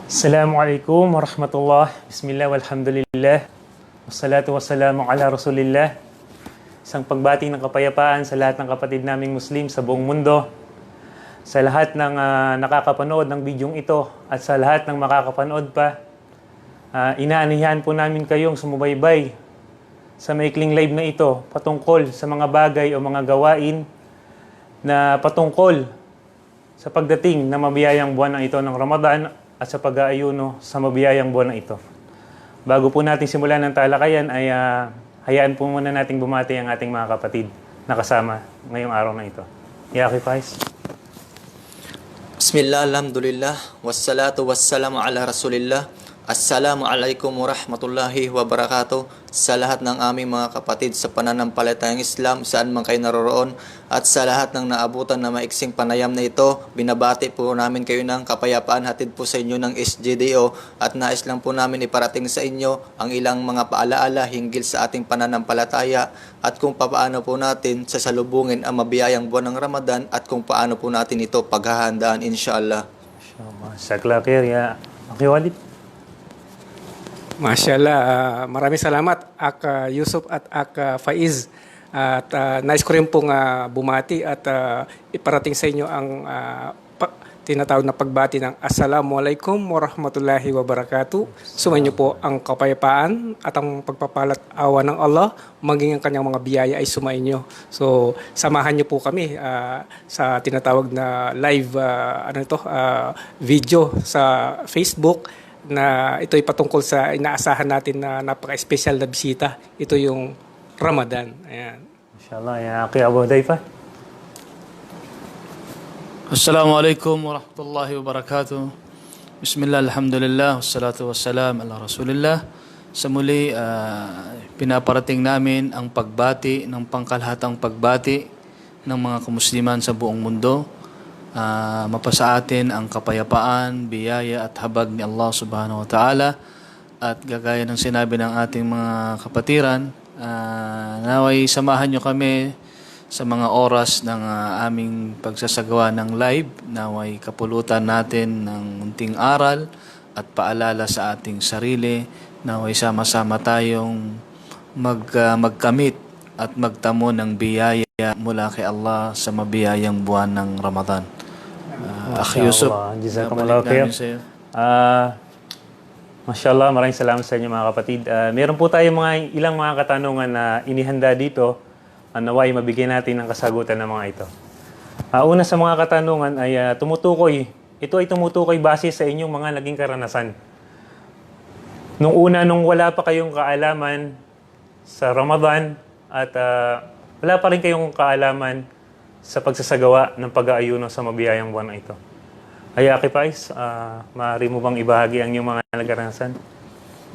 Assalamualaikum warahmatullah. Bismillah walhamdulillah. Wassalatu wassalamu ala rasulillah. Isang pagbati ng kapayapaan sa lahat ng kapatid naming Muslim sa buong mundo. Sa lahat ng nakakapanood ng bidyong ito at sa lahat ng makakapanood pa. Inaanihan po namin kayong sumubaybay sa maikling live na ito patungkol sa mga bagay o mga gawain na patungkol sa pagdating na mabiyayang buwan na ito ng Ramadan at sa pag-aayuno sa mabiyayang buwan na ito. Bago po natin simulan ng talakayan ay hayaan po muna nating bumati ang ating mga kapatid na kasama ngayong araw na ito. Yaki Faiz. Bismillah, alhamdulillah, wassalatu wassalamu ala rasulillah. Assalamualaikum warahmatullahi wabarakatuh sa lahat ng aming mga kapatid sa pananampalatayang Islam saan man kayo naroroon at sa lahat ng naabutan na maiksing panayam na ito, binabati po namin kayo ng kapayapaan hatid po sa inyo ng SGDO at nais lang po namin iparating sa inyo ang ilang mga paalaala hinggil sa ating pananampalataya at kung paano po natin sasalubungin ang mabiyayang buwan ng Ramadan at kung paano po natin ito paghahandaan inshallah. Saklakir ya. Okay, Walid. Mashallah, maraming salamat Ak Yusuf at Ak Faiz. At nais ko rin pong bumati at iparating sa inyo ang tinatawag na pagbati ng Assalamualaikum warahmatullahi wabarakatuh. Sumainyo po ang kapayapaan at ang pagpapalat awa ng Allah, maging ang kanyang mga biyaya ay sumainyo. So, samahan niyo po kami sa tinatawag na live video sa Facebook na ito ay patungkol sa inaasahan natin na napaka-espesyal na bisita. Ito yung Ramadan. Ayan. Inshallah, ya Aki Abu Hudayfa. Assalamualaikum warahmatullahi wabarakatuh. Bismillah, alhamdulillah, wassalatu wassalam ala rasulillah. Sa muli, pinaparating namin ang pagbati ng pangkalahatang pagbati ng mga kamusliman sa buong mundo. Mapasa atin ang kapayapaan, biyaya at habag ni Allah subhanahu wa ta'ala at gagaya ng sinabi ng ating mga kapatiran, naway samahan nyo kami sa mga oras ng aming pagsasagawa ng live, naway kapulutan natin ng munting aral at paalala sa ating sarili, naway sama-sama tayong magkamit at magtamo ng biyaya mula kay Allah sa mabiyayang buwan ng Ramadan. Akhi Yusuf, Jazakumullah khair. Mashallah, maraming salamat sa inyo mga kapatid. Meron po tayo ilang mga katanungan na inihanda dito. Naway mabigyan natin ng kasagutan ng mga ito. Una sa mga katanungan ay ito ay tumutukoy base sa inyong mga naging karanasan. Nung wala pa kayong kaalaman sa Ramadan at wala pa rin kayong kaalaman sa pagsasagawa ng pag-aayuno sa mabiyayang buwan na ito. Aki Faiz, maaari mo bang ibahagi ang iyong mga nagkaranasan?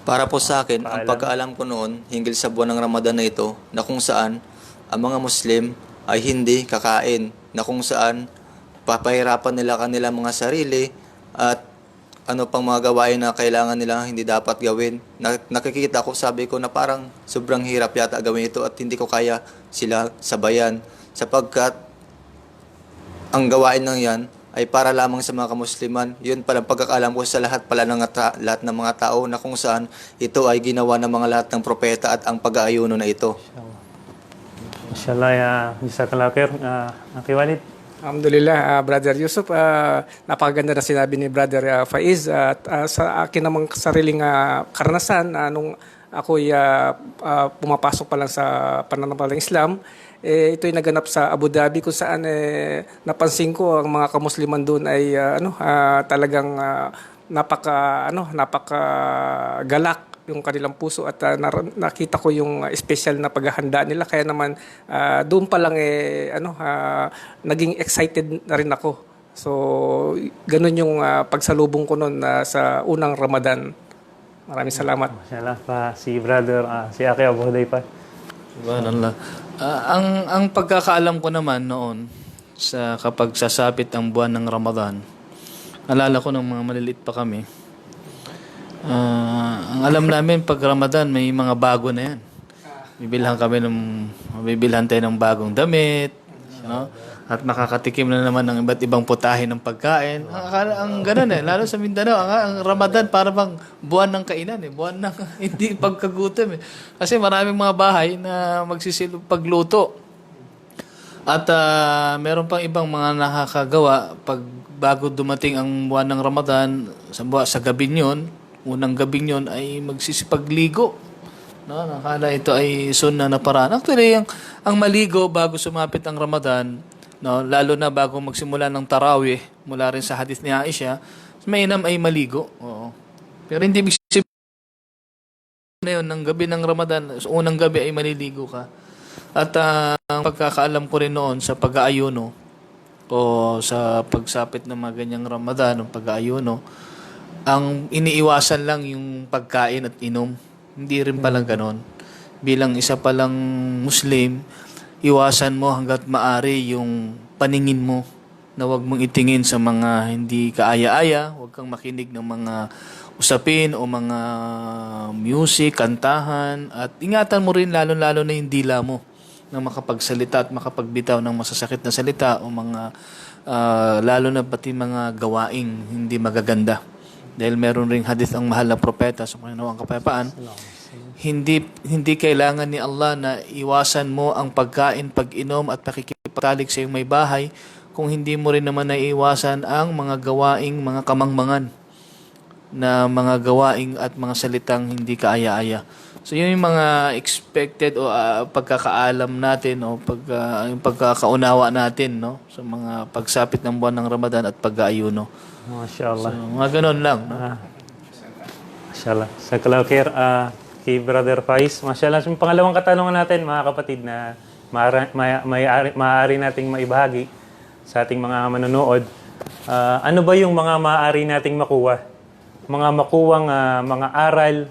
Para po sa akin, ang pagkaalam ko noon hinggil sa buwan ng Ramadan na ito na kung saan ang mga Muslim ay hindi kakain, na kung saan papahirapan nila kanilang mga sarili at ano pang mga gawain na kailangan nila hindi dapat gawin. Nakikita ko, sabi ko na parang sobrang hirap yata gawin ito at hindi ko kaya sila sabayan sapagkat ang gawain ng yan ay para lamang sa mga kamusliman. Yun pala pagkakaalam ko sa lahat ng mga tao na kung saan ito ay ginawa ng mga lahat ng propeta at ang pag-aayuno na ito. Inshallah, ya Jazakallah khair. Aki Walid. Alhamdulillah, Brother Yusuf, napakaganda na sinabi ni Brother Faiz at sa akin namang sariling karanasan nung ako'y pumapasok pa lang sa pananampalatayang Islam, ito'y naganap sa Abu Dhabi kung saan napansin ko ang mga kamusliman doon ay talagang napaka-galak yung kanilang puso at nakita ko yung special na paghahanda nila kaya naman doon pa lang naging excited na rin ako. So ganun yung pagsalubong ko noon sa unang Ramadan. Maraming salamat. Mashallah pa si brother, si Aki Abu Hudayfa. Subhanallah. Ang pagkakaalam ko naman noon sa kapag sasapit ang buwan ng Ramadan, alala ko ng mga maliliit pa kami. Ang alam namin pag Ramadan may mga bago na yan. Bibilhan tayo ng bagong damit, no? At nakakatikim na naman ng iba't ibang putahe ng pagkain. Ang ganun lalo sa Mindanao, ang Ramadan para bang buwan ng kainan buwan ng hindi pagkagutom Kasi maraming mga bahay na magsisilong pagluto. At meron pang ibang mga nakakagawa pag bago dumating ang buwan ng Ramadan, sa gabi yun, unang gabi yun ay magsisipagligo. No, nakala ito ay sunnah na paraan. Actually, ang maligo bago sumapit ang Ramadan, no, lalo na bago magsimula ng tarawih, mula rin sa hadith ni Aisha, mainam ay maligo. Oo. Pero hindi ibig sabihin na yun, ng gabi ng Ramadan, so unang gabi ay maliligo ka. At ang pagkakaalam ko rin noon sa pag-aayuno o sa pagsapit ng mga ganyang Ramadan, ng pag-aayuno, ang iniiwasan lang yung pagkain at inom. Hindi rin palang ganon. Bilang isa palang Muslim, iwasan mo hanggat maari yung paningin mo na huwag mong itingin sa mga hindi kaaya-aya, huwag kang makinig ng mga usapin o mga music, kantahan, at ingatan mo rin lalo-lalo na yung dila mo na makapagsalita at makapagbitaw ng masasakit na salita o mga lalo na pati mga gawaing hindi magaganda. Dahil meron ring hadith ang mahal na propeta sa Panginoon ang kapayapaan, hindi kailangan ni Allah na iwasan mo ang pagkain, pag-inom at pakikipagtalik sa iyong may bahay kung hindi mo rin naman naiiwasan ang mga gawaing, mga kamangmangan na mga gawaing at mga salitang hindi kaaya-aya. So yun yung mga expected o pagkakaalam natin o yung pagkakaunawa natin, no, sa mga pagsapit ng buwan ng Ramadan at pag-aayuno. MashaAllah. So, mga ganun lang. No? MashaAllah. Sa Kalawkir, kay Brother Faiz, MashaAllah. Yung pangalawang katanungan natin, mga kapatid, na maaari nating maibahagi sa ating mga manonood. Ano ba yung mga maaari nating makuha? Mga makuwang mga aral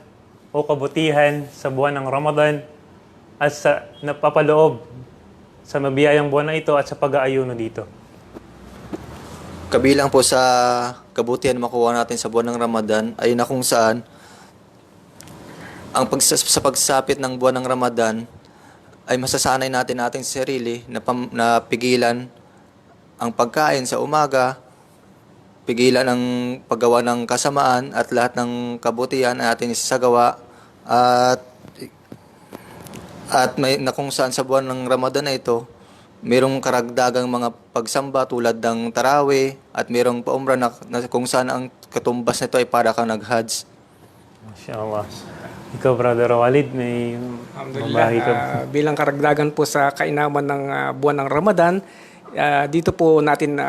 o kabutihan sa buwan ng Ramadan at sa napapaloob sa mabiyayang buwan na ito at sa pag-aayuno dito. Kabilang po sa kabutihan makuha natin sa buwan ng Ramadan ay na kung saan sa pagsapit ng buwan ng Ramadan ay masasanay natin ating sarili na pigilan ang pagkain sa umaga, pigilan ang paggawa ng kasamaan at lahat ng kabutihan na ating isasagawa at may na kung saan sa buwan ng Ramadan na ito mayroong karagdagang mga pagsamba tulad ng tarawih at mayroong paumrah na kung saan ang katumbas nito ay para kang nag-hajj. MashaAllah. Ikaw, Brother Walid, may mabahi ka. Bilang karagdagan po sa kainaman ng buwan ng Ramadan, dito po natin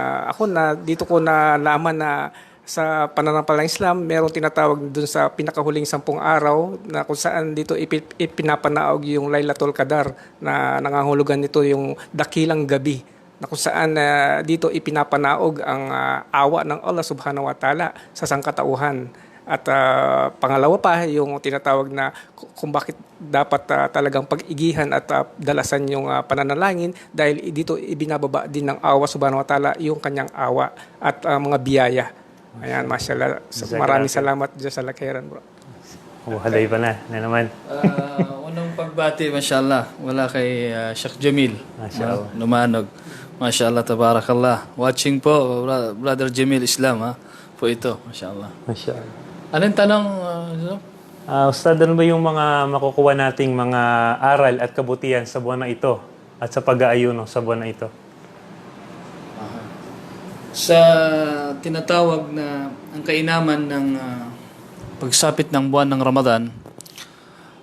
dito ko nalaman na sa pananampalatayang Islam merong tinatawag dun sa pinakahuling 10 araw na kung saan dito ipinapanaog yung Lailatul Qadar na nangangahulugan nito yung dakilang gabi na kung saan dito ipinapanaog ang awa ng Allah Subhanahu wa Ta'ala sa sangkatauhan. At pangalawa pa yung tinatawag na kung bakit dapat talagang pag-igihan at dalasan yung pananalangin dahil dito ibinababa din ng awa Subhanahu wa Ta'ala yung kanyang awa at mga biyaya. Ayan, mashallah. Maraming salamat dyan sa lakiran, bro. Haday pa na naman. Unang pagbati, mashallah, wala kay Sheikh Jamil. MashaAllah. Lumanog. Mashallah, tabarakallah. Watching po, Brother Jamil Islam, po ito, mashallah. MashaAllah. Anong tanong? Ustad, ano ba yung mga makukuha nating mga aral at kabutihan sa buwan na ito at sa pag-aayuno sa buwan na ito? Sa tinatawag na ang kainaman ng pagsapit ng buwan ng Ramadan,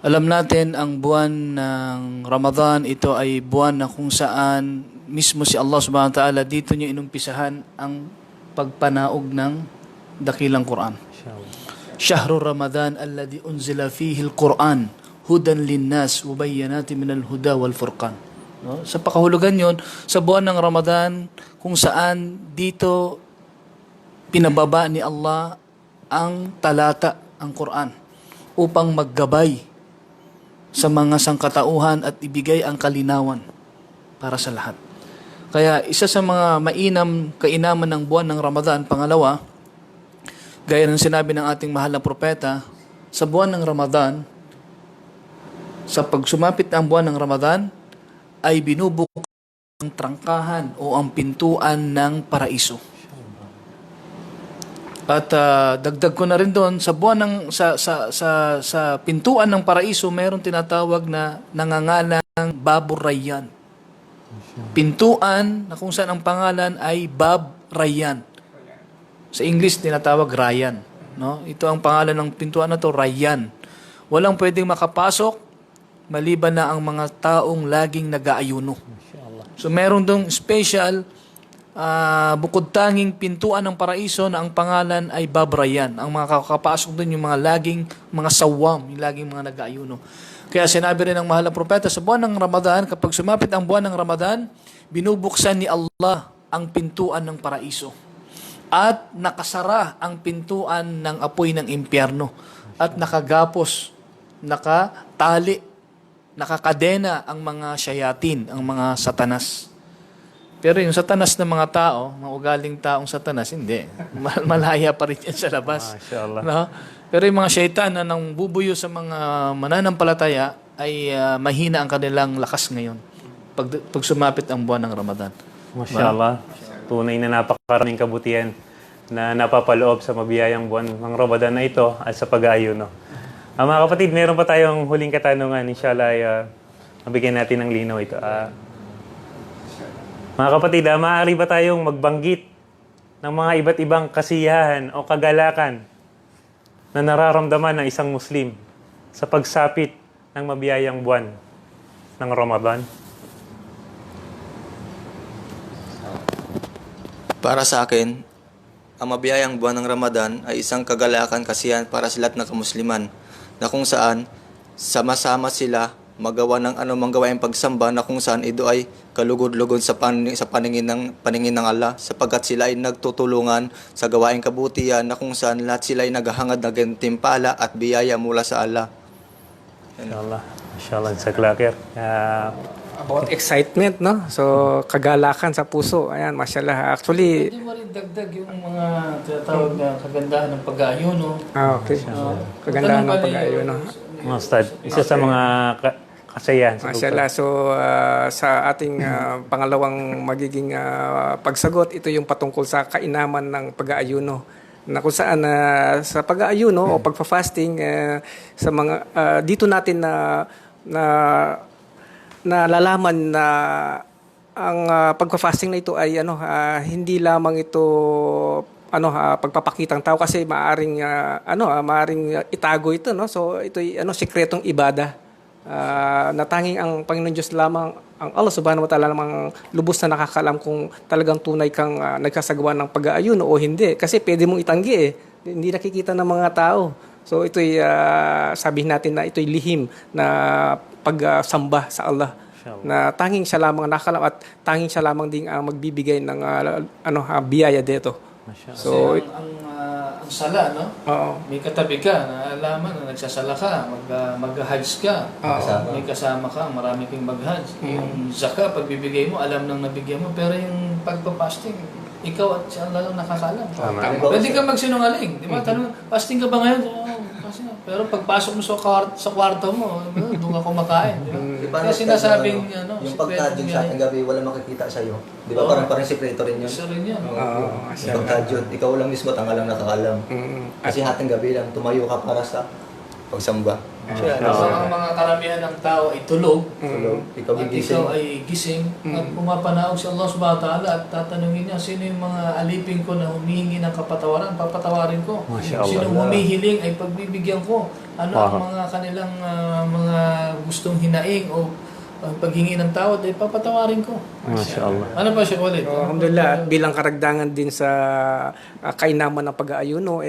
alam natin ang buwan ng Ramadan, ito ay buwan na kung saan mismo si Allah Subhanahu wa Ta'ala dito niya inumpisahan ang pagpanaog ng dakilang Quran. Shahrul Ramadan alladhi unzila fihi al-Quran hudan linnas wa bayyinatin minal huda wal furqan. No? Sa pakahulugan yon, sa buwan ng Ramadan kung saan dito pinababa ni Allah ang talata, ang Quran upang maggabay sa mga sangkatauhan at ibigay ang kalinawan para sa lahat. Kaya isa sa mga kainaman ng buwan ng Ramadan, pangalawa, gaya ng sinabi ng ating mahal na propeta, sa buwan ng Ramadan, sa pagsumapit ng buwan ng Ramadan, ay binubukas trangkahan o ang pintuan ng paraiso. At dagdag ko na rin doon sa buwan ng sa pintuan ng paraiso, mayroong tinatawag na nangangalang Babur Rayyan. Pintuan na kung saan ang pangalan ay Bab Rayyan. Sa English tinatawag Rayyan, no? Ito ang pangalan ng pintuan na to, Rayyan. Walang pwedeng makapasok maliban na ang mga taong laging nag-aayuno. So meron dong special bukod tanging pintuan ng paraiso na ang pangalan ay Bab Rayyan. Ang mga kakapasok doon yung mga laging mga sawam, yung laging mga nag-aayuno. Kaya sinabi rin ng mahal na propeta, sa buwan ng Ramadan, kapag sumapit ang buwan ng Ramadan, binubuksan ni Allah ang pintuan ng paraiso. At nakasara ang pintuan ng apoy ng impyerno. At nakagapos, nakatali, nakakadena ang mga syayatin, ang mga satanas. Pero yung satanas ng mga tao, mga ugaling taong satanas, hindi. Malaya pa rin yan sa labas. Mashallah. No? Pero yung mga syaitan na nang bubuyo sa mga mananampalataya ay mahina ang kanilang lakas ngayon pag sumapit ang buwan ng Ramadan. Mashallah. Tunay na napakaraming kabutihan na napapaloob sa mabiyayang buwan ng Ramadan na ito at sa pag-aayuno. Mga kapatid, meron pa tayong huling katanungan. Inshallah, ay mabigyan natin ng linaw ito. Mga kapatid, maaari ba tayong magbanggit ng mga iba't ibang kasiyahan o kagalakan na nararamdaman ng isang Muslim sa pagsapit ng mabiyayang buwan ng Ramadan? Para sa akin, ang mabiyayang buwan ng Ramadan ay isang kagalakan kasiyahan para sa lahat ng kamusliman na kung saan sama-sama sila magawa ng anumang gawaing pagsamba na kung saan ito ay kalugod-lugod sa paningin ng Allah sapagkat sila ay nagtutulungan sa gawaing kabutihan na kung saan lahat sila ay naghahangad ng gantimpala at biyaya mula sa Allah. Inshallah. Inshallah, sa klakir. About excitement, no? So, kagalakan sa puso. Ayan, mashallah. Actually, Hindi mo rin dagdag yung mga tinatawag na kagandahan ng pag-aayuno. okay. Kagandahan ng pag-aayuno. Mga Ustad, isa sa mga kasayahan sa Mashallah. So, sa ating pangalawang magiging pagsagot, ito yung patungkol sa kainaman ng pag-aayuno. Na kung saan sa pag-aayuno o pagfa-fasting, sa mga dito natin na nalalaman na ang pagfa-fasting na ito ay hindi lamang ito pagpapakitang tao kasi maaring itago ito, no? So ito ay sikretong ibada na tanging ang Panginoon Diyos lamang, ang Allah Subhanahu wa Ta'ala lamang lubos na nakakaalam kung talagang tunay kang nagsasagawa ng pag-aayuno o hindi, kasi pwede mong itanggi hindi nakikita ng mga tao. So ito'y sabihin natin na ito'y lihim na pagsamba sa Allah, na tanging siya lamang nakakalam at tanging siya lamang ding magbibigay ng biyaya dito. So ang sala, no? oo. May katabi ka na alaman na nagsasala ka, mag-hajj ka. May kasama ka, marami kang mag-hajj. Yung zakah, pagbibigay mo, alam nang nabigyan mo. Pero yung pagpa-fasting, ikaw at siya lang nakakalam. Pwede ka magsinungaling. Di ba? Tanong, fasting ka ba ngayon? Oo, fasting. Pero pagpasok mo sa kwarto mo, doon ka kumakain. Di ba? Kaya sinasabing, yung pagkadyod sa ating gabi, wala makikita sa'yo. Di ba? Parang sikreto rin yun. Isa rin yan. Yung pagkadyod, ikaw lang mismo, tanga lang nakakalam. Kasi hating gabi lang, tumayo ka para sa pagsamba. So, ang mga karamihan ng tao ay tulog. Ikaw At gigising. ikaw ay gising at pumapanaog si Allah subhanahu wa ta'ala at tatanungin niya, sino yung mga alipin ko na humihingi ng kapatawaran, papatawarin ko. Masya Sino Allah. humihiling ay pagbibigyan ko. Ano ang mga kanilang mga gustong hinaing o paghingi ng tawad ay papatawarin ko. Mashallah. Ano pa siya ulit? Alhamdulillah, at bilang karagdagan din sa kainaman ng pag-aayuno,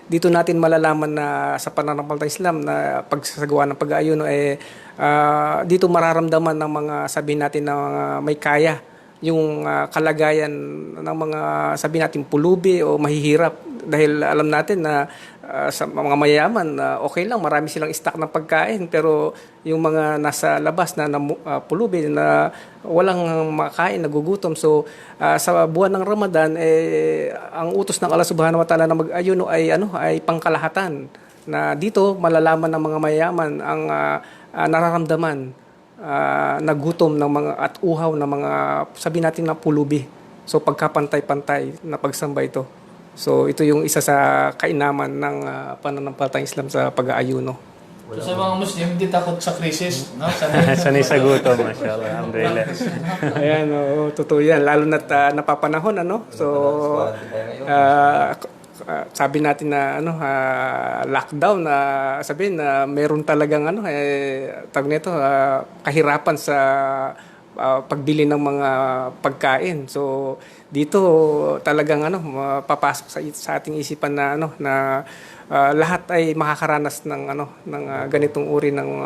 dito natin malalaman na sa pananampalatayang Islam na pagsasagawa ng pag-aayuno, dito mararamdaman ng mga sabihin natin na may kaya yung kalagayan ng mga sabihin natin pulubi o mahihirap, dahil alam natin na sa mga mayayaman okay lang, marami silang stock ng pagkain, pero yung mga nasa labas na pulubi na walang makain, nagugutom. So sa buwan ng Ramadan, ang utos ng Allah Subhanahu wa Ta'ala na mag-ayuno ay pangkalahatan, na dito malalaman ng mga mayayaman ang nararamdaman nagutom ng mga at uhaw ng mga sabi natin na pulubi. So pagkapantay-pantay na pagsamba ito. So ito yung isa sa kainaman ng pananampalatayang Islam sa pag-aayuno. So, sa mga Muslim, hindi takot sa krisis. No? Sanay sa gutom, mashallah. Alhamdulillah. Ayan, totoo yan. Lalo na't napapanahon, ano? So, sabi natin na lockdown, sabihin na meron talagang tawag nito, kahirapan sa pagbili ng mga pagkain. So, dito talagang papasok sa ating isipan na lahat ay makakaranas ng ganitong uri ng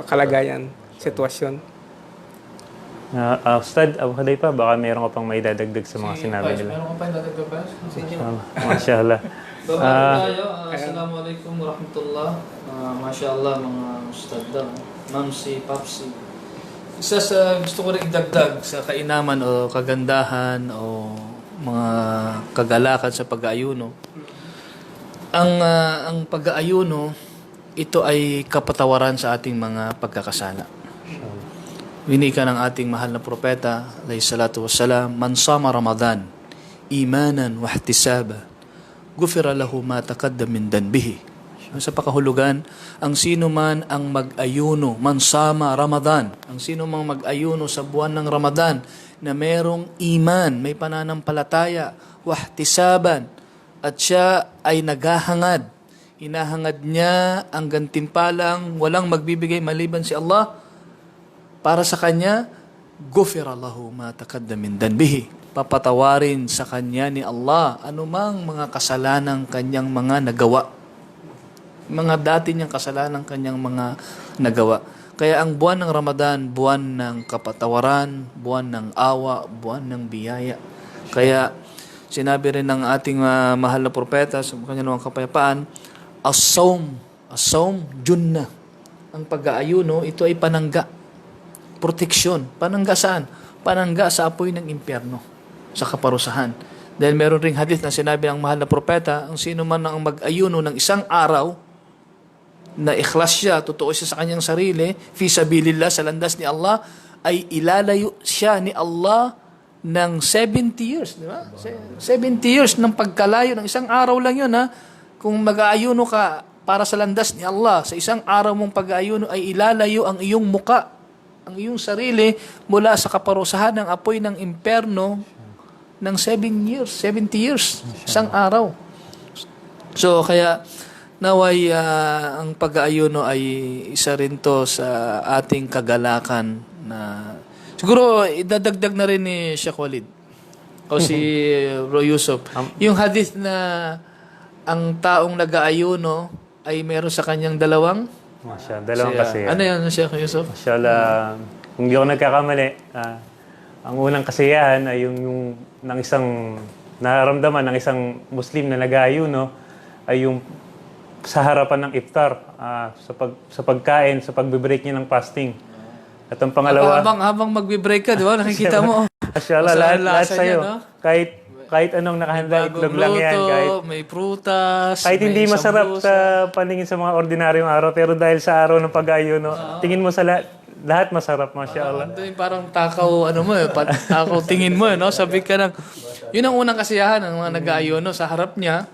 kalagayan, sitwasyon. Ustad, Abu Hudayfa, baka meron ka pang may dadagdag sa mga sinabi nila. Meron ka pa yung dadagdag ba? Mashallah. Babae tayo. Assalamualaikum warahmatullah. Mashallah mga ustad daw. Mamsi, papsi. Isa sa gusto ko rin idagdag sa kainaman o kagandahan o mga kagalakan sa pag-aayuno. Ang pag-aayuno, ito ay kapatawaran sa ating mga pagkakasala. Winika ng ating mahal na propeta, alayhi salatu wassalam, man sama Ramadan, imanan wa ihtisaba, gufira lahu ma taqaddam min danbihi. Sa pakahulugan, ang sino man ang mag-ayuno, man sama Ramadan, ang sino man mag-ayuno sa buwan ng Ramadan na merong iman, may pananampalataya, wa ihtisaban, at siya ay naghahangad. Hinahangad niya ang gantimpalang walang magbibigay maliban si Allah. Para sa kanya, gufira lahu ma taqaddam min danbihi. Papatawarin sa kanya ni Allah anumang mga kasalanang kanyang mga nagawa. Mga dati niyang kasalanan kanyang mga nagawa. Kaya ang buwan ng Ramadan, buwan ng kapatawaran, buwan ng awa, buwan ng biyaya. Kaya sinabi rin ng ating mahal na propeta sa kanyang kapayapaan, as-sawm, junnah. Ang pag-aayuno, ito ay panangga. Proteksyon. Panangga saan? Panangga sa apoy ng impyerno, sa kaparusahan. Dahil meron ring hadith na sinabi ng mahal na propeta, ang sino man ang mag-ayuno ng isang araw, na ikhlas siya, totoo siya sa kanyang sarili, fi sabilillah, sa landas ni Allah, ay ilalayo siya ni Allah ng 70 years, di ba? 70 years ng pagkalayo ng isang araw lang yun, ha? Kung mag-aayuno ka para sa landas ni Allah, sa isang araw mong pag-aayuno ay ilalayo ang iyong muka, ang iyong sarili mula sa kaparusahan ng apoy ng imperno ng 70 years, isang araw. So, kaya naway ang pag-aayuno ay isa rin to sa ating kagalakan na siguro idadagdag na rin ni Sheikh Walid o si Bro Yusuf. Yung hadith na ang taong nag-aayuno ay meron sa kanyang dalawang Dalawang kasiyahan. Ano yan, Sheikh Yusuf? Mashallah, kung di ako nagkakamali, ang unang kasiyahan ay yung ng isang nararamdaman ng isang Muslim na nag-aayuno ay yung sa harapan ng iftar, sa pagkain, sa pagbe-break niya ng fasting. At ang pangalawa, Habang magbe-break ka, di ba? Nakikita mo. mashallah, lahat sa'yo. No? Kahit anong nakahanda, itlog lang yan. May prutas, Kahit hindi may masarap sambusa. sa paningin sa mga ordinaryong araw, pero dahil sa araw ng pag-aayuno, tingin mo sa lahat masarap, mashallah. Doon parang takaw, takaw tingin mo, no? Sabi ka ng, yun ang unang kasiyahan ng mga nag-aayuno sa harap niya.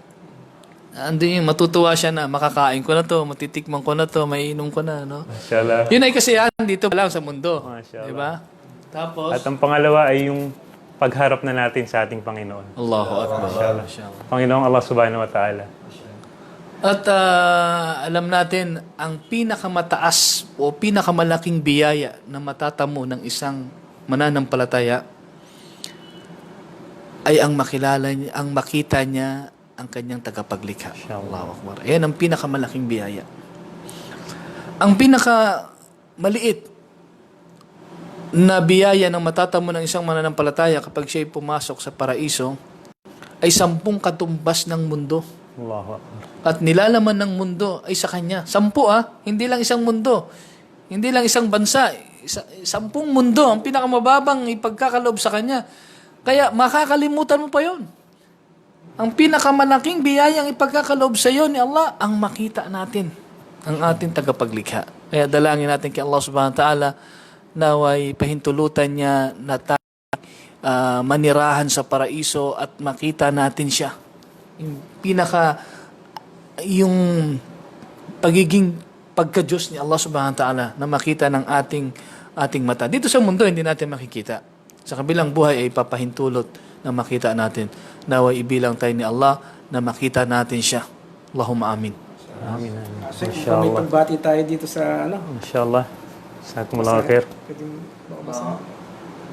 Andun yung matutuwa siya na makakain ko na to, matitikman ko na to, maiinom ko na, no? Mashallah. Yun ay kasiyahan dito pa lang sa mundo. Mashallah. Di ba? Tapos, At ang pangalawa ay yung pagharap na natin sa ating Panginoon. Allahu Akbar. Panginoong Allah Subhanahu wa Ta'ala. At alam natin, ang pinakamataas o pinakamalaking biyaya na matatamo ng isang mananampalataya ay ang makilala niya, ang makita niya ang kanyang tagapaglikha. Allahu Akbar. Ayan ang pinakamalaking biyaya. Ang pinakamaliit na biyaya ng matatamo ng isang mananampalataya kapag siya'y pumasok sa paraiso ay 10 katumbas ng mundo. Allahu Akbar. At nilalaman ng mundo ay sa Kanya. 10 hindi lang isang mundo. Hindi lang isang bansa. 10 mundo. Ang pinakamababang ipagkakaloob sa Kanya. Kaya makakalimutan mo pa yon. Ang pinakamalaking biyayang ipagkakaloob sa iyo ni Allah, ang makita natin, ang ating tagapaglikha. Kaya dalangin natin kay Allah subhanahu wa ta'ala naway pahintulutan niya na tayo manirahan sa paraiso at makita natin siya. Yung pagiging pagka-Diyos ni Allah subhanahu wa ta'ala na makita ng ating mata. Dito sa mundo, hindi natin makikita. Sa kabilang buhay ay papahintulot na makita natin. Naway ibilang tayo ni Allah na makita natin siya. Allahumma amin. Amin. May Mashallah. pagbati tayo dito sa Mashallah. Jazakumullah khair.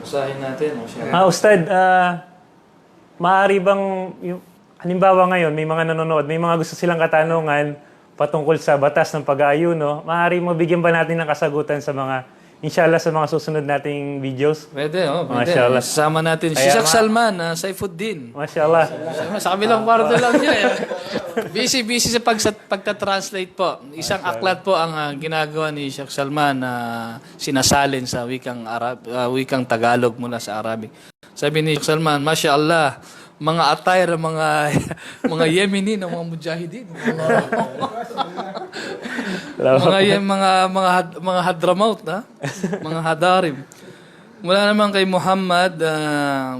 Usahin natin. Ustad, maaari bang, halimbawa ngayon, may mga nanonood, may mga gusto silang katanungan patungkol sa batas ng pag-aayuno, maaari mabigyan ba natin ng kasagutan sa mga, inshallah, sa mga susunod nating videos? Pwede, pwede. Mashallah. Sasama natin si Kaya Sheikh Salman, Saifuddin. Mashallah. Sa kabilang kwarto lang niya. Busy sa pagta-translate po. Isang aklat po ang ginagawa ni Sheikh Salman na sinasalin sa wikang Tagalog mula sa Arabic. Sabi ni Sheikh Salman, Masya Allah, mga attire, mga Yemeni ng mga mujahidin. mga Hadramaut, ha? Mga Hadarim. Mula naman kay Muhammad,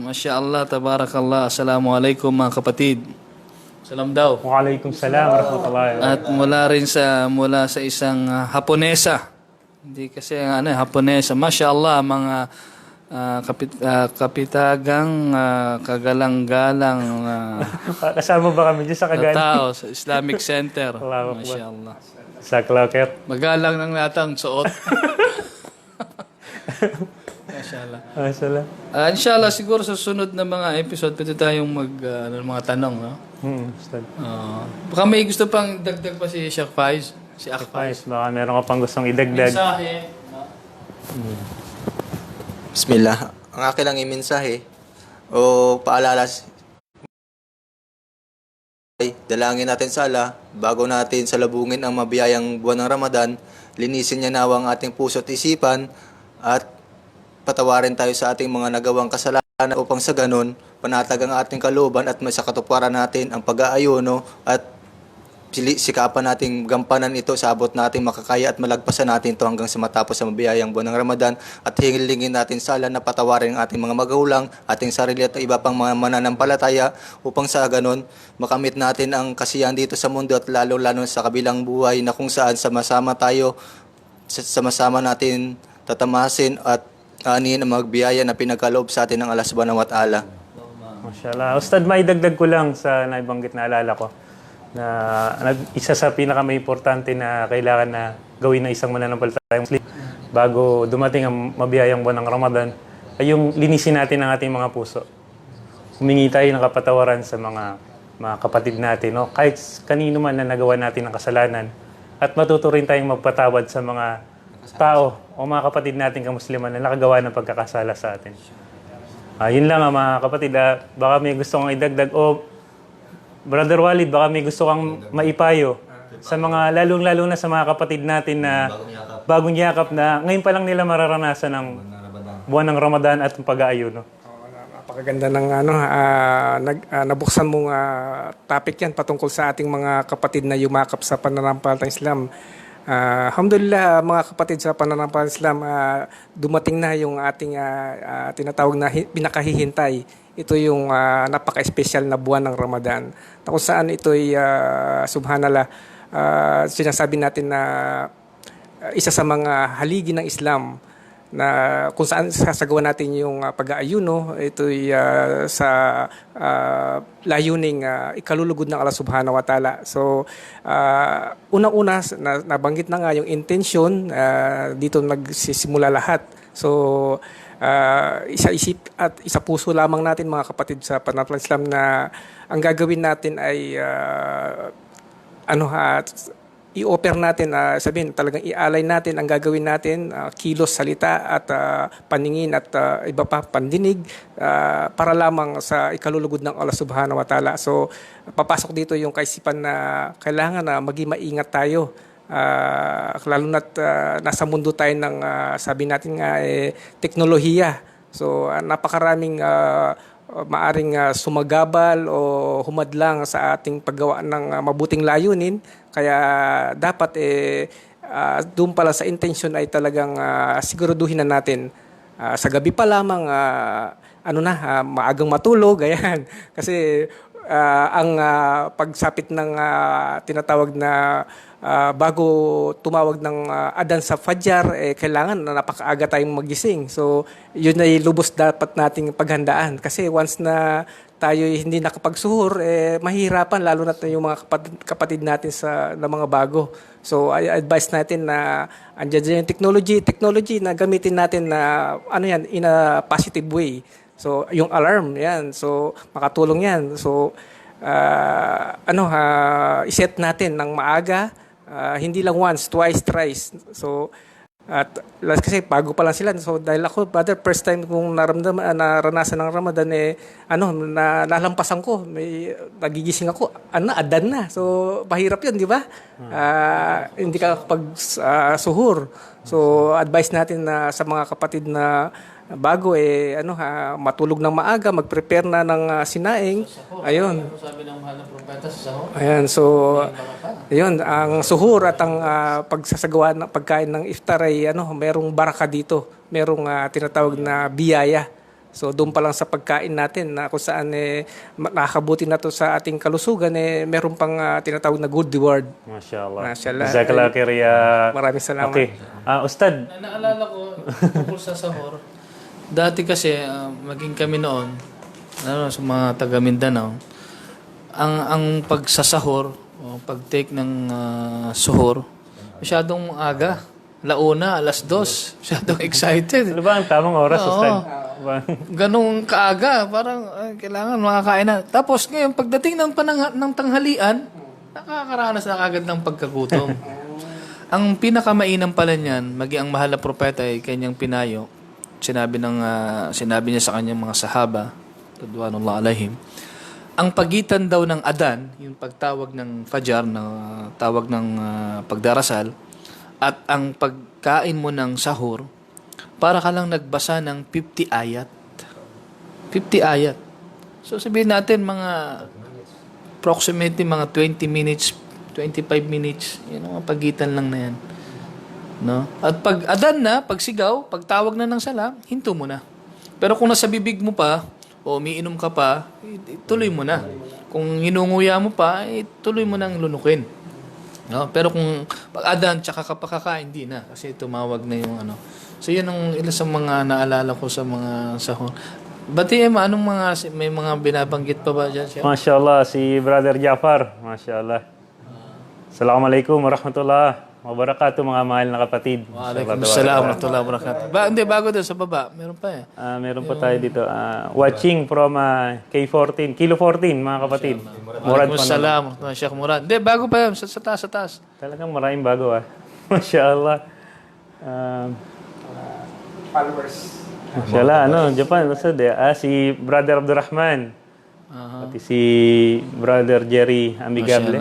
Masya Allah, Tabarakallah, Assalamualaikum mga kapatid. Salam daw. Waalaikumsalam warahmatullahi wabarakatuh. At mula sa isang Haponesa. Hindi kasi Haponesa. Masya Allah, mga kapitagang, kagalang-galang Kasama ba kami dyan sa na Kagani? tao sa Islamic Center. Allahu Akbar. Masya Allah. Jazakallah khair. Magalang ng latang suot. Masya Allah. Mashallah. Inshallah, siguro sa sunod na mga episode, pwede tayong mga tanong, no? Ustad. Baka may gusto pang dagdag pa si Sheikh Faiz. Si Akh Faiz. Ayos, baka meron ka pang gustong idagdag. Mensahe. Bismillah. Ang akin lang imensahe o paalala, dalangin natin sa Allah bago natin salubungin ang mabiyayang buwan ng Ramadan. Linisin niya nawa ang ating puso at isipan at patawarin tayo sa ating mga nagawang kasalanan upang sa ganun panatag ang ating kalooban at may sa katuparan natin ang pag-aayuno at sikapan nating gampanan ito sa abot nating makakaya at malagpasan natin ito hanggang sa matapos sa mabiyayang buwan ng Ramadan at hingilingin natin sa Allah na patawarin ang ating mga magulang, ating sarili at iba pang mga mananampalataya upang sa ganun makamit natin ang kasiyahan dito sa mundo at lalo-lalo sa kabilang buhay na kung saan sama-sama tayo, sama-sama natin tatamasin at anihin ang magbiyaya na pinagkaloob sa atin ng Allah subhanahu wa ta'ala. Mashallah. Ustad, may dagdag ko lang sa naibanggit na alala ko na isa sa pinaka-may importante na kailangan na gawin ng isang mananampalatayang Muslim bago dumating ang mabiyayang buwan ng Ramadan ay yung linisin natin ang ating mga puso. Humingi tayo ng kapatawaran sa mga kapatid natin, no? Kahit kanino man na nagawa natin ng kasalanan at matuto rin tayong magpatawad sa mga tao o mga kapatid natin kamusliman na nakagawa ng pagkakasala sa atin. Yun lang mga kapatid. Baka may gusto kang idagdag o Brother Walid, baka may gusto kang maipayo sa mga lalong-lalo na sa mga kapatid natin na bagong yakap na ngayon pa lang nila mararanasan ng buwan ng Ramadan at pag-aayuno. Napakaganda ng nabuksan mong topic yan patungkol sa ating mga kapatid na yumakap sa pananampalatayang Islam. Alhamdulillah, mga kapatid sa pananampalatayang Islam, dumating na yung ating tinatawag na pinakahihintay. Ito yung napaka-espesyal na buwan ng Ramadan. Na kung saan ito'y, subhanallah, sinasabi natin na isa sa mga haligi ng Islam na kung saan sasagawa natin yung pag-aayuno, ito'y sa layuning ikalulugod ng Allah subhanahu wa ta'ala. So, unang-una, nabanggit na nga yung intention, dito nagsisimula lahat. So, isa isip at isa puso lamang natin mga kapatid sa pananampalatayang Islam na ang gagawin natin ay i-offer natin, sabihin talagang ialay natin ang gagawin natin, kilos, salita at paningin at iba pa pandinig para lamang sa ikalulugod ng Allah subhanahu wa ta'ala. So papasok dito yung kaisipan na kailangan na maging maingat tayo. Lalo na't nasa mundo tayo ng sabi natin nga teknolohiya. So napakaraming maaring sumagabal o humadlang sa ating paggawa ng mabuting layunin. Kaya dapat doon pala sa intention ay talagang siguraduhin na natin sa gabi pa lamang maagang matulog, ayan. Kasi ang pagsapit ng tinatawag na bago tumawag ng adan sa Fajr, kailangan na napakaaga tayong magising. So, yun ay lubos dapat nating paghandaan. Kasi once na tayo hindi nakapagsuhur, mahirapan, lalo na yung mga kapatid natin na mga bago. So, I advise natin na andyan yung technology na gamitin natin na in a positive way. So, yung alarm, yan. So, makatulong yan. So, iset natin ng maaga, hindi lang once, twice, thrice. So, at kasi bago pa lang sila. So, dahil ako, brother, first time kong naranasan ng Ramadan, nalampasan ko. Nagigising ako, adan na. So, mahirap yun, di ba? Hindi ka suhur. So, advice natin na sa mga kapatid na bago matulog ng maaga, mag-prepare na ng sinaing. Ayun. Sabi ng mahal na propeta sa sahur. Ayan, so ayun, ang suhur at ang pagsasagawa ng pagkain ng iftar ay merong baraka dito. Merong tinatawag na biyaya. So doon pa lang sa pagkain natin na kung saan nakakabuti na to sa ating kalusugan, meron pang tinatawag na good reward. Mashallah. Mashallah. Jazakallah khair ya. Maraming salamat. Okay. Ustad, Naalala ko, tungkol sa sahur, dati kasi, maging kami noon, sa mga taga Mindanao, ang pagsasahur, o pag-take ng suhur, masyadong aga. Launa, 2:00. Masyadong excited. ano ba ang tamang oras, Oo. Ustad? Ganong kaaga, parang kailangan makakain na. Tapos ngayon, pagdating ng tanghalian, nakakaranas na agad ng pagkagutom. Ang pinakamainam pala niyan, maging ang mahal na propeta ay kanyang pinayo. Sinabi niya sa kanyang mga sahaba, radwanullah alaihim, ang pagitan daw ng adan, yung pagtawag ng Fajr, na tawag ng pagdarasal, at ang pagkain mo ng sahur, para ka lang nagbasa ng 50 ayat. 50 ayat. So sabihin natin approximately mga 20 minutes, 25 minutes, yun ang pagitan lang na yan. No? At pag adan na, pag sigaw, pag tawag na ng salam, hinto mo na. Pero kung nasa bibig mo pa, o umiinom ka pa, tuloy mo na. Kung hinunguya mo pa, tuloy mo nang lunukin. No? Pero kung pag adan, tsaka ka pa kakain, hindi na. Kasi tumawag na yung So yun ang ilan sa mga naalala ko sa mga sahur. Bati may mga binabanggit pa ba dyan siya? Mashallah, si Brother Jafar. Mashallah. Assalamualaikum warahmatullahi wabarakatuh, mga mahal na kapatid. Waalaikumsalam warahmatullahi wabarakatuh. Bago doon sa baba, meron pa Meron pa tayo dito. Watching from K14, Kilo 14, mga kapatid. Murad Waalaikumsalam, Sheikh Murad. Hindi, bago pa yan, sa taas. Talagang maraming bago Mashallah. Followers. Mashallah, Japan. Si Brother Abdurrahman. Pati si Brother Jerry Amigable.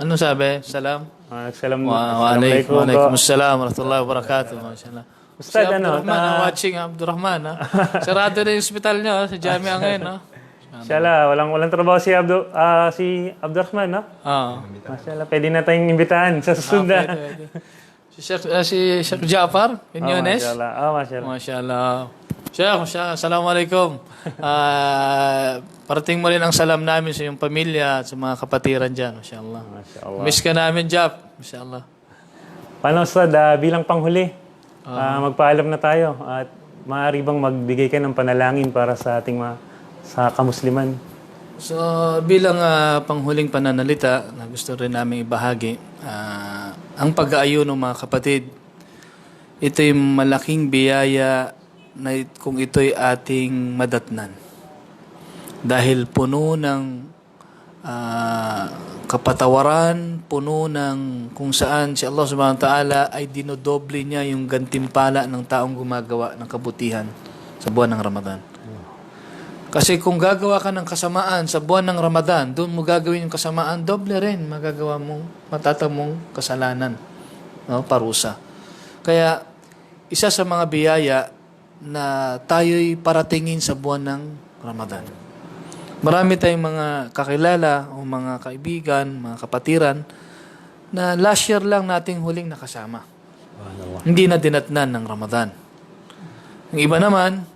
Anong sabi? Salam? Assalamualaikum. Waalaikumsalam warahmatullahi wabarakatuh. Mashallah. Ustad, Si Abdurrahman, watching Abdurrahman. Sarado na yung hospital niya sa Jamia ngayon. Mashallah, walang trabaho si Abdurrahman, no? Mashallah, pwede na tayong imbitahan sa susunod. Pwede. Si Sheikh Jafar, Quinones. Mashallah. Mashallah. Mashallah. Sheikh, assalamualaikum. Parating mo rin ang salam namin sa iyong pamilya at sa mga kapatiran dyan. Mashallah. Mashallah. Miss ka namin, Jaf. Mashallah. Paano, Ustad, bilang panghuli, magpaalam na tayo at maaari bang magbigay ka ng panalangin para sa ating sa kamusliman? So, bilang panghuling pananalita na gusto rin namin ibahagi, ang pag-aayuno, mga kapatid, ito'y malaking biyaya na kung ito'y ating madatnan. Dahil puno ng kapatawaran, puno ng kung saan si Allah subhanahu wa ta'ala ay dinodoble niya yung gantimpala ng taong gumagawa ng kabutihan sa buwan ng Ramadan. Kasi kung gagawa ka ng kasamaan sa buwan ng Ramadan, doon mo gagawin yung kasamaan, doble rin magagawa mong matatamong kasalanan, parusa. Kaya isa sa mga biyaya na tayo'y paratingin sa buwan ng Ramadan. Marami tayong mga kakilala o mga kaibigan, mga kapatiran na last year lang nating huling nakasama. Hindi na dinatnan ng Ramadan. Ang iba naman,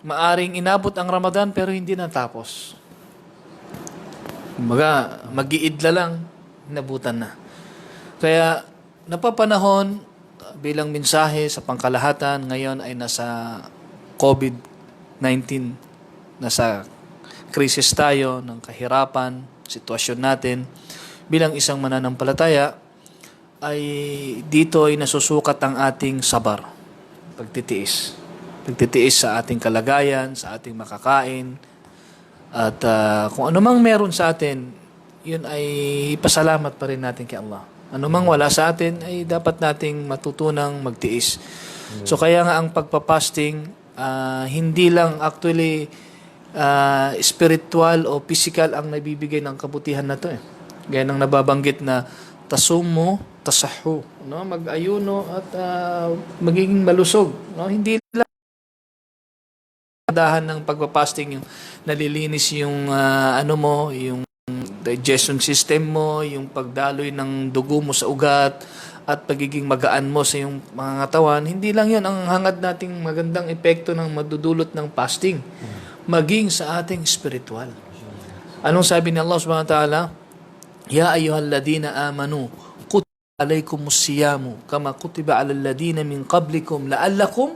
maaring inabot ang Ramadan pero hindi natapos. Kumbaga, mag-iidla lang, inabutan na. Kaya, napapanahon bilang mensahe sa pangkalahatan, ngayon ay nasa COVID-19, nasa krisis tayo ng kahirapan, sitwasyon natin. Bilang isang mananampalataya, ay dito ay nasusukat ang ating sabar, pagtitiis. Pagtitiis sa ating kalagayan, sa ating makakain, at kung anumang meron sa atin, yun ay pasalamat pa rin natin kay Allah. Anumang wala sa atin, ay dapat nating matutunang magtiis. So kaya nga ang pagpapasting, hindi lang actually spiritual o physical ang nabibigay ng kabutihan na to. Gaya ng nababanggit na tasumo, tasahu, no? Mag-ayuno at magiging malusog. No? Hindi lang dahan ng pagpapasting yung nalilinis yung yung digestion system mo, yung pagdaloy ng dugo mo sa ugat at pagiging magaan mo sa yung mga katawan. Hindi lang yun ang hangad nating magandang epekto ng madudulot ng fasting. Maging sa ating spiritual. Anong sabi ni Allah subhanahu wa ta'ala? Ya ayyuhalladhina amanu kutiba alaykumus siyamu kama kutiba alal ladina min qablikum la'allakum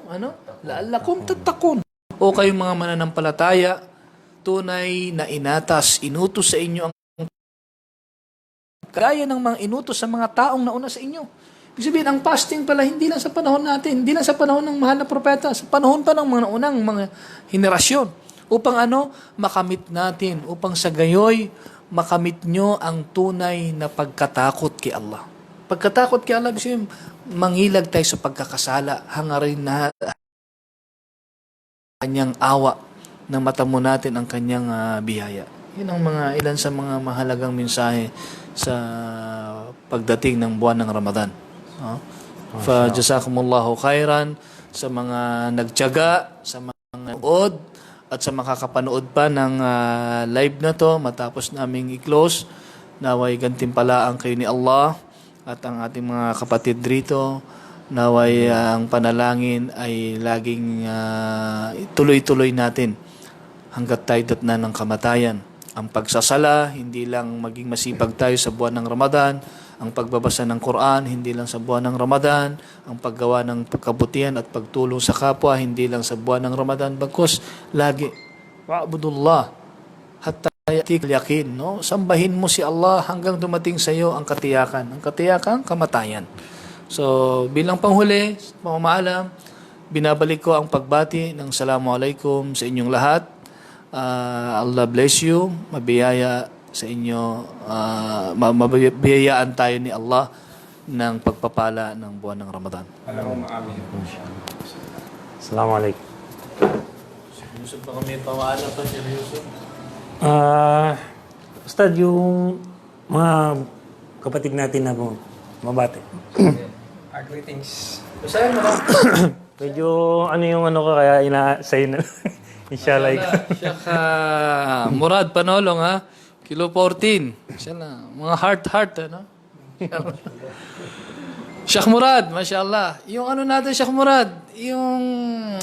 tattaqun. O kayong mga mananampalataya, tunay na inatas, inutos sa inyo ang kagaya ng mga inutos sa mga taong nauna sa inyo. Ibig sabihin, ang fasting pala hindi lang sa panahon natin, hindi lang sa panahon ng mahal na propeta, sa panahon pa ng mga unang mga henerasyon. Upang makamit natin, upang sa gayoy, makamit nyo ang tunay na pagkatakot kay Allah. Pagkatakot kay Allah, ibig sabihin, mangilag tayo sa pagkakasala, hangarin na kanyang awa na matamo natin ang kanyang biyaya. Yun ang ilan sa mga mahalagang mensahe sa pagdating ng buwan ng Ramadan. Jazakumullahu khairan sa mga nagtiyaga, sa mga nanood, at sa makakapanood pa ng live na to matapos naming i-close. Naway gantimpalaan kayo ni Allah at ang ating mga kapatid rito. Naway ang panalangin ay laging tuloy-tuloy natin hanggat tayo datnan ng kamatayan. Ang pagsasala, hindi lang maging masipag tayo sa buwan ng Ramadan. Ang pagbabasa ng Quran, hindi lang sa buwan ng Ramadan. Ang paggawa ng pagkabutihan at pagtulong sa kapwa, hindi lang sa buwan ng Ramadan. Bagkus, lagi, wa'budullah, hatta yatikal yakin, no? Sambahin mo si Allah hanggang dumating sa iyo ang katiyakan. Ang katiyakan, kamatayan. So, bilang panghuli, pamamaalam, binabalik ko ang pagbati ng Assalamualaikum sa inyong lahat. Allah bless you, mabiyaya sa inyo, mabiyayaan tayo ni Allah ng pagpapala ng buwan ng Ramadan. Amin. Assalamualaikum. Yusuf, baka may pamaalam pa siya, Yusuf? Ustad, yung mga kapatid natin na mabate. Greetings. Basahin mo lang. Medyo yung ko kaya ina-say na. Inshallah. Sheikh Murad Panolong, ha? Kilo 14. Inshallah. Mga heart, ano? Sheikh Murad, mashallah. Yung natin, Sheikh Murad, yung,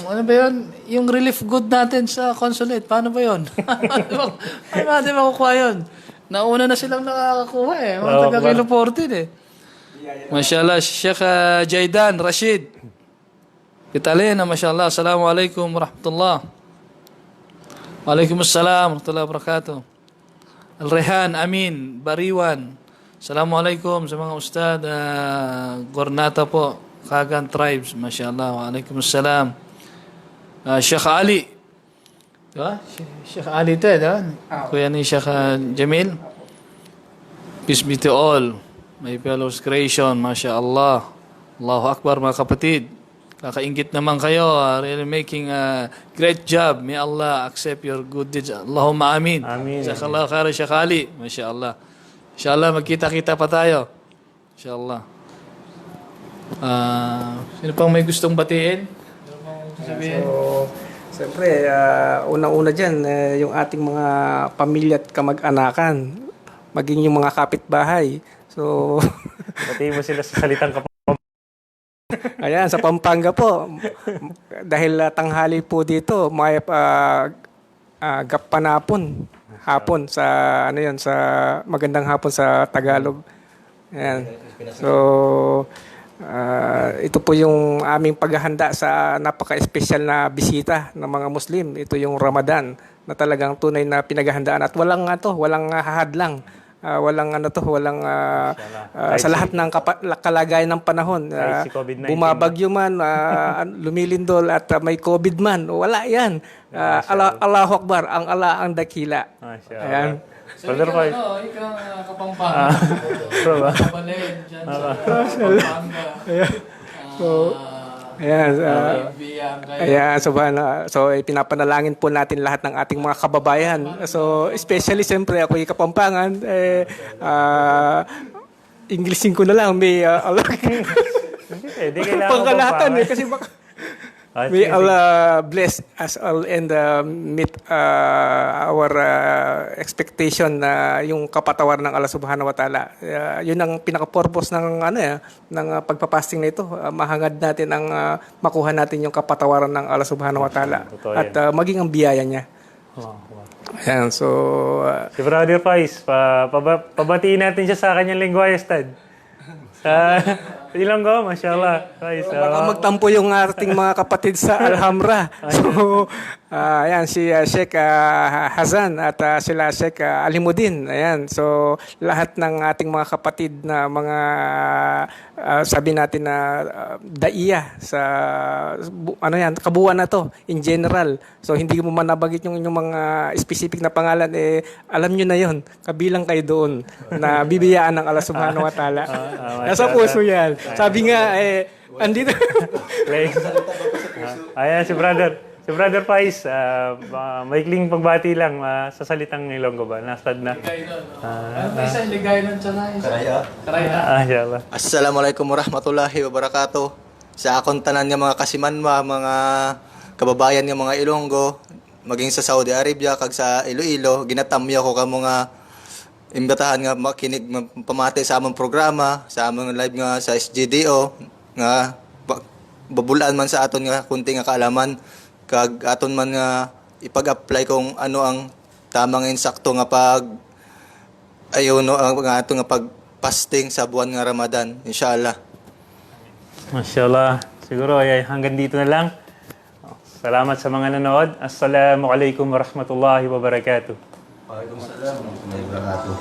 ba yun? Yung relief good natin sa consulate, paano ba yun? Paano natin makukuha yun? Nauna na silang nakakakuha Mga taga kilo 14 Mashallah, Sheikh Jaidan Rashid. Kitalina, mashallah. Assalamualaikum warahmatullah. Waalaikumsalam warahmatullahi wabarakatuh. Al-Rehan Amin Bariwan. Assalamualaikum sa mga ustad. Gornata po. Kagan Tribes. Mashallah. Waalaikumsalam. Sheikh Ali. Diba? Sheikh Ali ito, diba? Kuya ni Sheikh Jamil. Peace be to all. My fellows creation. Mashallah. Allahu Akbar, mga kapatid. Kakaingit naman kayo. Really making a great job. May Allah accept your good deeds. Allahumma amin. Amin. Jazakallah khair, Sheikh Ali. Mashallah. Inshallah, magkita-kita pa tayo. Inshallah. Sino pang may gustong batiin? Sabihin? So, siyempre, unang-una dyan, yung ating mga pamilya at kamag-anakan, maging yung mga kapitbahay. So, Pati mo sila sa salitang Ayan, sa Pampanga po, dahil tanghali po dito, may gapanapon, hapon sa ano 'yon, sa magandang hapon sa Tagalog. Ayan. So, ito po yung aming paghahanda sa napaka-espesyal na bisita ng mga Muslim. Ito yung Ramadan na talagang tunay na pinaghahandaan at walang hahadlang. Walang sa lahat ng kalagayan ng panahon. Kahit si COVID-19 Bumabagyo man, lumilindol at may COVID man, wala yan. Allahu Akbar, ang Allah ang dakila. Ayan. So, Brother ikaw, Faiz. ikaw Kapampangan. Bro ba? Kabalin dyan sa Pampanga. Ayan. Biyang kayo. Ayan, so pinapanalangin po natin lahat ng ating mga kababayan. So especially siyempre ako yung Kapampangan, Englishin ko na lang, may Allah. Hindi kailangan Pangkalahatan Kapampangan. kasi baka Sige, may sige. Allah bless us all and meet our expectation na yung kapatawaran ng Allah Subhanahu wa Ta'ala. Yun ang pinaka-purpose ng ng pagpapasting na ito. Mahangad natin ang makuha natin yung kapatawaran ng Allah Subhanahu wa Ta'ala Totoo at maging ang biyaya niya. Ayan, so Si Brother Faiz, pabatiin natin siya sa kanyang lingwahe, Stad. Sa Ilonggo, mashallah. Faiz, baka magtampo yung ating mga kapatid sa Alhambra. So, ayan, si Sheikh Hazan at sila Sheikh Alimuddin. Ayan, so lahat ng ating mga kapatid na mga sabi natin na daiya sa kabuuan na to in general. So hindi mo man nabanggit yung inyong mga specific na pangalan, alam nyo na yon, kabilang kayo doon na bibiyaan ng Allah Subhanahu wa Ta'ala. Nasa puso yan. Sabi nga, andito. Ayan, si Brother Faiz, maikling pagbati lang sa salitang Ilonggo ba? Nastad na. Ano isa ligay ng tiyanay? Karaya. Inshallah. Assalamualaikum warahmatullahi wabarakatuh. Sa akong tanan nga mga kasimanma, mga kababayan nga mga Ilonggo, maging sa Saudi Arabia kag sa Iloilo, ginatamya ko ka mga imbitahan nga makinig pamati sa among programa, sa among live nga sa SGDO nga babulaan man sa aton nga kunti nga kaalaman kag aton man nga ipag-apply kung ano ang tamang insakto nga nga ato nga pag-fasting sa buwan nga Ramadan, inshallah. Mashallah. Siguro ay hanggang dito na lang. Salamat sa mga nanood. Assalamualaikum warahmatullahi wabarakatuh. Waalaikumsalam warahmatullahi wabarakatuh.